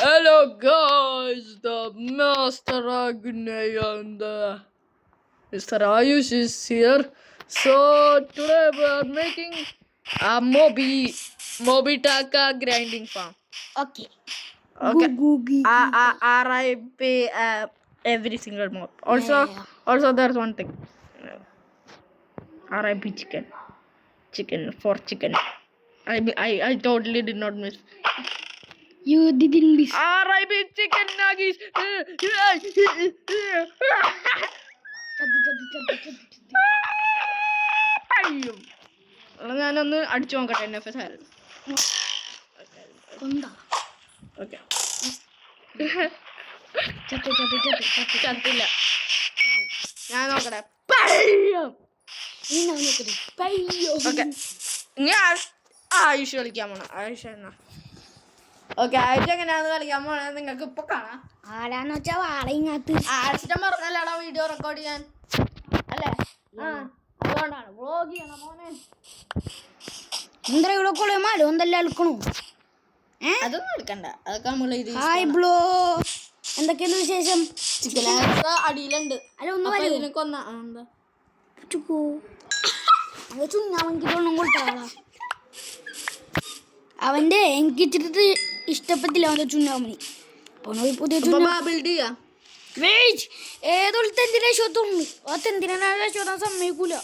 Hello guys, the Master Agni and Mr. Ayush is here. So today we are making a Moby Taka grinding farm. Okay. Okay. Googie. RIP every single mob. Also there's one thing. RIP chicken. Chicken. I totally did not miss. You didn't miss. RIP chicken nuggets. അയ്യോ ഞാനൊന്ന് അടിച്ചു നോക്കട്ടെ NFS ആയിരുന്നു. Okay ചത്തില്ല. ഞാൻ നോക്കട്ടെ. Okay ഞാൻ ആയുഷ് കളിക്കാൻ പോണം. ആയുഷ് എന്നാ ഓക്കെ ആയുഷ് എങ്ങനെയാന്ന് കളിക്കാൻ പോണേ നിങ്ങൾക്ക് ഇപ്പൊ കാണാം. ആരാന്ന് വെച്ചാ വാളയിങ്ങാത്ത് ആയുഷിന്റെ പറഞ്ഞല്ലേടാ വീഡിയോ റെക്കോർഡ് ചെയ്യാൻ അല്ലേ? അതുകൊണ്ടാണ് വ്ളോഗ് ചെയ്യണം മോനെ. എന്താ ഇവിടെ കൊള്ളുമാലോ എന്തെല്ലാം എടുക്കണു? അതൊന്നും എടുക്കണ്ട, അതൊക്കെ നമ്മള് ഹായ് ബ്ലോ, എന്തൊക്കെയാണ് വിശേഷം? ചിക്കൻ അടിയിലുണ്ട്. അല്ല ഒന്ന് എന്താ ചുണ്ണാമൊന്നും കൊടുത്താളാ അവന്റെ എനിക്ക് ഇച്ചിട്ട് ഇഷ്ടപ്പെട്ടില്ല അവന്റെ ചുണ്ണാമണി. പുതിയ ബിൽഡ് ചെയ്യാ ഏതൊരു തെന്തിനെ രക്ഷത്തുള്ളൂ. ആ തെന്തിനെ രക്ഷത്താൻ സമ്മതിക്കൂല.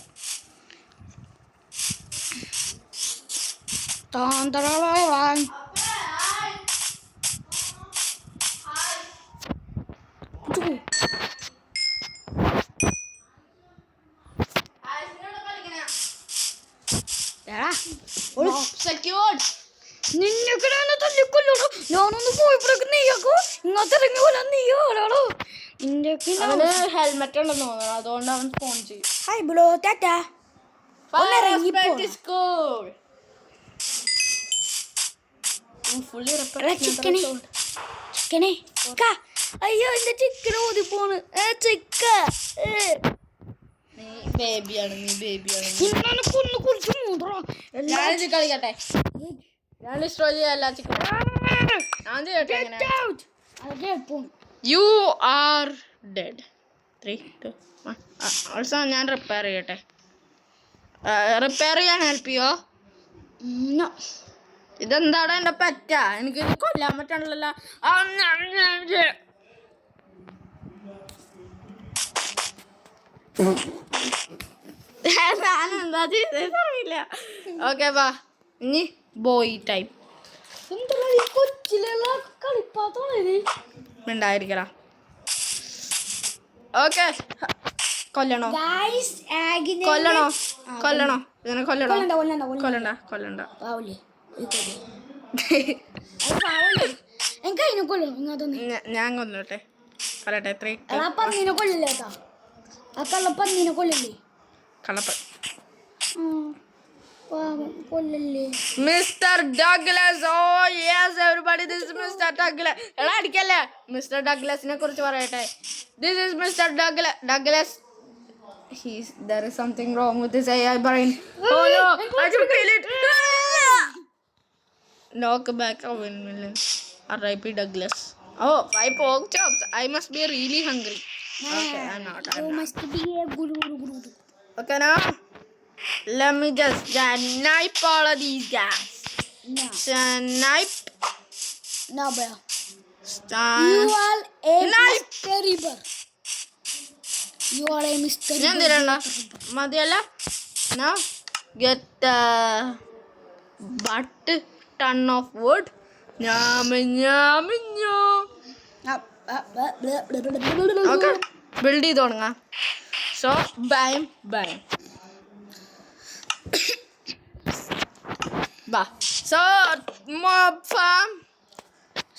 നിന്നൊക്കെ തല്ലിക്കൊല്ലൂടോ. ഞാനൊന്ന് പോയപ്പോഴൊക്കെ നീയാക്കോ ഇങ്ങനത്തെ ഇറങ്ങി പോലെ നീയോടാടോ. ഹെൽമെറ്റ് ഉണ്ടെന്ന് തോന്നുന്നു, അതുകൊണ്ട് അവൻ ഫോൺ ചെയ്യും. Hi blow, Tata. അയ്യോ എന്റെ ചിക്കൻ ഓതി പോണ്. ബേബിയാണ് നീ ബേബിയാണ്. കളിക്കട്ടെ, ഞാൻ ഡിസ്ട്രോ ചെയ്യാല്ല chicken. You are dead. 3, 2, 1. Also ഞാൻ റിപ്പയർ ചെയ്യട്ടെ. റിപ്പയർ ചെയ്യാൻ ഹെൽപ്പ് ചെയ്യോ? ഇതെന്താടാ എന്റെ പറ്റാ? എനിക്ക് കൊല്ലാൻ പറ്റണല്ലോ. ഞാനെന്താ ചെയ്തറിയില്ല. ഓക്കെ വാ, ഇനി ബോയ് ടൈം. ഉണ്ടായിരിക്കടാ. ഓക്കെ കൊല്ലണോ ഇതിനെ കൊല്ലണ്ട. ഞാൻ കൊല്ലട്ടെ. 3, 2, Mr. Douglas. Oh yes everybody, this is Mr. Douglas. എടാ അടിക്കല്ലേ. മിസ്റ്റർ ഡഗ്ലസിനെ കുറിച്ച് പറയട്ടെ. This is Mr. Douglas. There is something wrong with his AI brain. Oh no, I should kill it. Knock back a windmill. RIP Douglas. Oh, 5 pork chops. I must be really hungry. Okay, I'm not. Okay now, let me just snipe all of these guys. Snipe. No, bro. You are a mystery. You are a mystery. Madhyala. Now get butt ton of wood. Nyam. Okay, build it on. So bam. Bah. So mob farm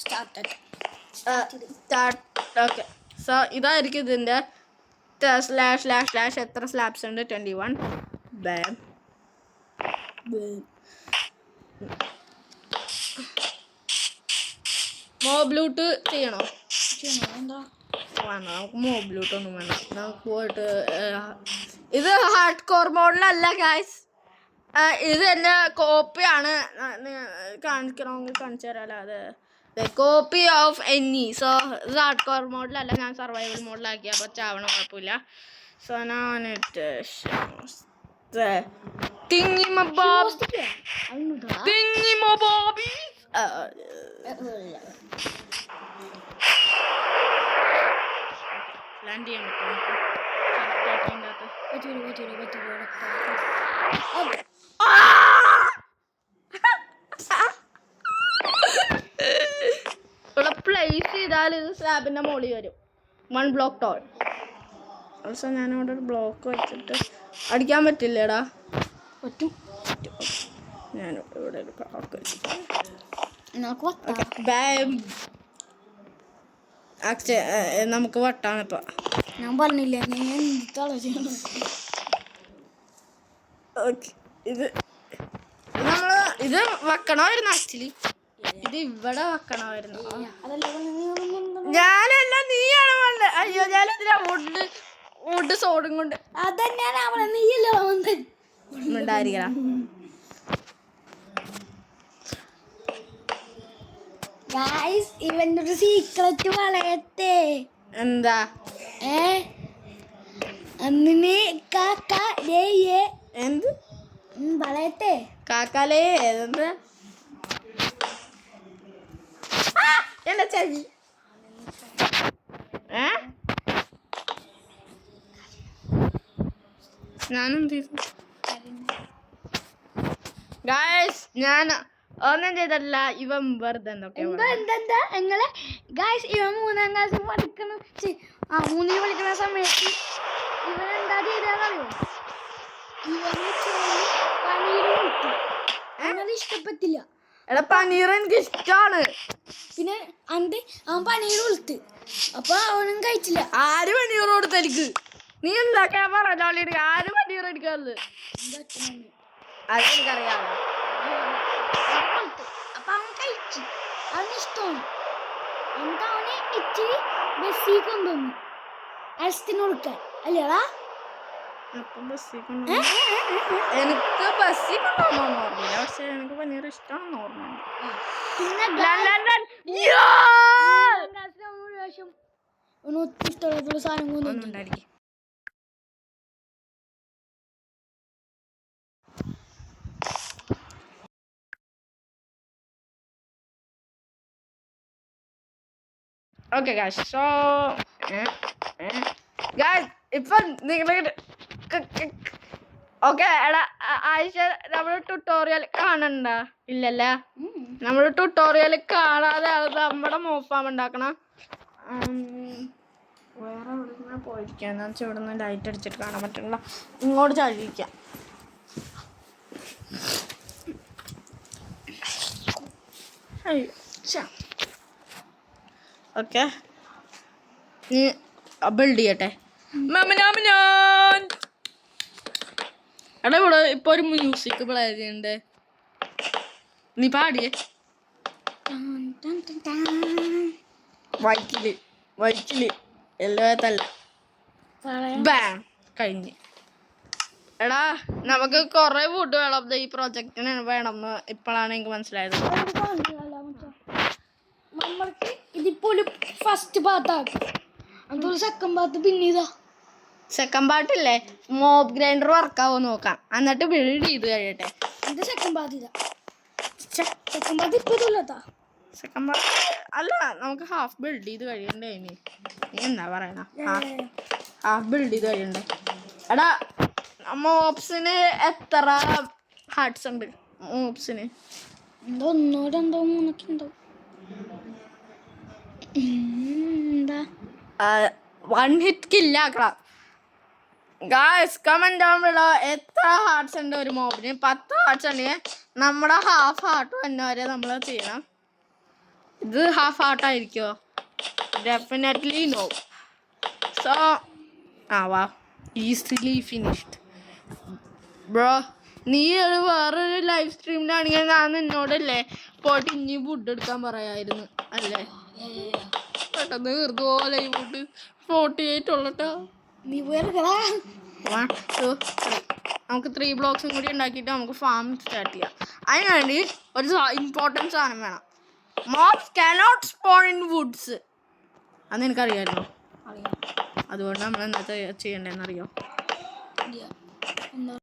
started. Start. Okay. So ഇതായിരിക്കും ഇതിന്റെ / എത്ര slabs ഉണ്ട്? 21. Balm. Mob loot ചെയ്യണോ? നമുക്ക് mob loot ഒന്നും വേണ്ട. നമുക്ക് പോയിട്ട് ഇത് ഹാർഡ് കോർ മോഡിലല്ല ഗൈസ്, ഇത് എൻ്റെ കോപ്പിയാണ്. കാണിക്കണമെങ്കിൽ കാണിച്ചു തരാമല്ലോ. അത് കോപ്പി ഓഫ് എന്നി. സോ ഇത് ഹാർഡ് കോർ മോഡിലല്ല, ഞാൻ സർവൈവൽ മോഡിലാക്കി. അപ്പോൾ ചാവണം, കുഴപ്പമില്ല. സോ ഞാനിട്ട് ലാൻഡ് ചെയ്യാൻ ഇവിടെ പ്ലേസ് ചെയ്താൽ ഇത് സ്ലാബിൻ്റെ മുകളിൽ വരും. 1 ബ്ലോക്ക് ടോൾ. ഓൾസോ ഞാനിവിടെ ഒരു ബ്ലോക്ക് വെച്ചിട്ട് അടിക്കാൻ പറ്റില്ലേടാ? പറ്റും. ഞാനിവിടെ ഒരു ബ്ലോക്ക് വെച്ചിട്ട് നമുക്ക് വട്ടാണ് ഇപ്പൊ. ഞാൻ പറഞ്ഞില്ലേ ഇത് നമ്മള് ഇത് വെക്കണമായിരുന്നു. ആക്ച്വലി ഇത് ഇവിടെ വെക്കണമായിരുന്നു. ഞാനല്ല, നീയാണ് വേണ്ടത്. അയ്യോ, ഞാനെന്തിനാ വുഡ് സോഡും കൊണ്ട് ഉണ്ടായിരിക്കണം. ഇവന്റെ ഒരു സീക്രറ്റ് വളയത്തെ എന്താ? അന്നിന് എന്ത് വളയത്തെ കാക്കാലേ? എന്ത് എന്റെ ചെവി? ഞാനെന്ത് ചെയ്തു? ഗായ്സ്, ഞാൻ ഒന്നും ചെയ്തല്ല. ഇവൻ വെറുതെ എന്താ എങ്ങളെ ഗായ്സ്, ഇവൻ 3ാം ക്ലാസ്സിൽ പഠിക്കണ 3ൽ പഠിക്കുന്ന സമയത്ത് ഇവൻ എന്താ ചെയ്തറിയോ? ഇവന് പനീർ കൊടുത്തു. അങ്ങനെ ഇഷ്ടപ്പെട്ടില്ല. എടാ, പനീർ എനിക്ക് ഇഷ്ടമാണ്. പിന്നെ അവൻ പനീർ കൊടുത്ത്, അപ്പൊ അവനും കഴിച്ചില്ല. ആര് പനീർ കൊടുത്തെനിക്ക്? നീ എന്താക്കാൻ പറഞ്ഞോളി? ആര് പനീർ എടുക്കാറുണ്ട്? അതെനിക്കറിയാമോ. അപ്പൊ അവൻ കഴിച്ചു, അവന് ഇഷ്ടമാണ്. എന്നിട്ട് അവനെ ഇച്ചിരി ബസ്സിൽ കൊണ്ടുവന്നു അരത്തിന് കൊടുക്കാൻ. അല്ലേടാ? എനിക്ക് ബസ്സിൽ കൊണ്ടുപോകണമെന്ന് ഓർമ്മയില്ല, പക്ഷെ എനിക്ക് പനീർ ഇഷ്ടമാണെന്ന് ഓർമ്മയുണ്ട്. ഒത്തിരി ഇഷ്ടമുള്ള സാധനം കൊണ്ടുണ്ടായിരിക്കും. ഓക്കെ ഗായ്സ്, സോ ഗായ്സ് ഇപ്പം നിങ്ങൾ ഓക്കെ. എടാ ആയിഷ, നമ്മുടെ ട്യൂട്ടോറിയൽ കാണണ്ട? ഇല്ലല്ലേ? നമ്മുടെ ട്യൂട്ടോറിയൽ കാണാതെ നമ്മുടെ മോഫാം ഉണ്ടാക്കണം. വേറെ എവിടെ പോയിരിക്കാം? എന്താ വെച്ചാൽ ഇവിടെ നിന്ന് ലൈറ്റ് അടിച്ചിട്ട് കാണാൻ പറ്റില്ല. ഇങ്ങോട്ട് ചാടിയിരിക്കാം. ഓക്കെ, നീ ബിൽഡ് ചെയ്യട്ടെ. എടാ, ഇവിടെ ഇപ്പൊ ഒരു മ്യൂസിക് പ്ലേ ചെയ്യുന്നുണ്ട്. നീ പാടിയേ. വൈക്കില് എല്ലാത്തല്ല കഴിഞ്ഞ്. എടാ, നമുക്ക് കൊറേ വുഡ് വേണം. ഈ പ്രൊജക്റ്റിന് വേണമെന്ന് ഇപ്പോഴാണ് എനിക്ക് മനസ്സിലായത്. നമ്മൾക്ക് ഇതിപ്പോ ഒരു ഫസ്റ്റ് പാർട്ടാക്കും, അതുപോലെ സെക്കൻഡ് പാർട്ട് പിന്നീതാ. സെക്കൻഡ് പാർട്ടില്ലേ, മോബ് ഗ്രൈൻഡർ വർക്കാവോ നോക്കാം, എന്നിട്ട് ബിൽഡ് ചെയ്ത് കഴിയട്ടെ. ഇത് സെക്കൻഡ് പാർട്ട് ഇതാ. സെക്കൻഡ് പാർട്ട് ഇപ്പൊ ഇല്ലാത്താ. സെക്കൻഡ് പാർട്ട് അല്ല, നമുക്ക് ഹാഫ് ബിൽഡ് ചെയ്ത് കഴിയണ്ടേ. നീ എന്താ പറയണ? ഹാഫ് ബിൽഡ് ചെയ്ത് കഴിയണ്ടേ. എടാ, മോബ്സിന് എത്ര ഹാർട്ട്സ് ഉണ്ട്? മോബ്സിന് 1 2 3 ഉണ്ടാവും. എന്താ 1 ഹിറ്റ് കില്ലാക്കണം. ഗായ്സ്, കമന്റ് ഡൗൺ ബിലോ എത്ര ഹാർട്ട്സ് ഉണ്ട് ഒരു മോബിന്. 10 ഹാർട്ട്സ് ഉണ്ടെങ്കിൽ നമ്മുടെ ഹാഫ് ഹാർട്ട് തന്നെ വരെ നമ്മൾ ചെയ്യണം. ഇത് ഹാഫ് ഹാർട്ടായിരിക്കുമോ? Definitely no. സോ വാ, ഈസിലി ഫിനിഷ്ഡ് ബ്രോ. നീ വേറൊരു ലൈവ് സ്ട്രീമിലാണെങ്കിൽ ഞാൻ നിന്നോടല്ലേ പോയിട്ട് ഇനി വുഡ് എടുക്കാൻ പറയായിരുന്നു അല്ലേ? പെട്ടെന്ന് തീർന്നുപോലെ ഈ വുഡ് 48 ഉള്ളട്ടോ. നീ വേറെ 1 2 3 നമുക്ക് 3 ബ്ലോക്സും കൂടി ഉണ്ടാക്കിയിട്ട് നമുക്ക് ഫാം സ്റ്റാർട്ട് ചെയ്യാം. അതിന് വേണ്ടി ഒരു ഇമ്പോർട്ടൻറ്റ് സാധനം വേണം. Mobs cannot spawn in Woods. അത് നിനക്കറിയാമല്ലോ. അറിയാം. അതുകൊണ്ട് നമ്മൾ എന്താ ചെയ്യേണ്ടതെന്ന് അറിയോ? ഇല്ല. എന്താ?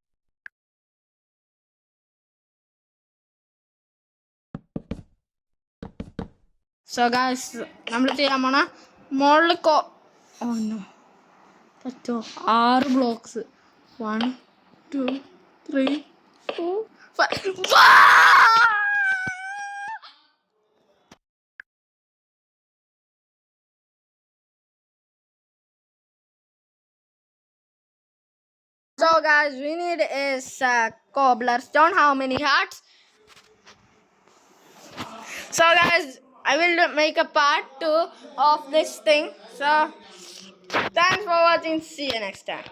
സോ ഗായ്സ്, നമ്മൾ ചെയ്യാൻ പോണ മുകളിൽ പറ്റോ 6 blocks. 1 2 3 4 5. So guys, we need is cobblestone. How many hearts? So guys, I will make a part 2 of this thing. So thanks for watching. See you next time.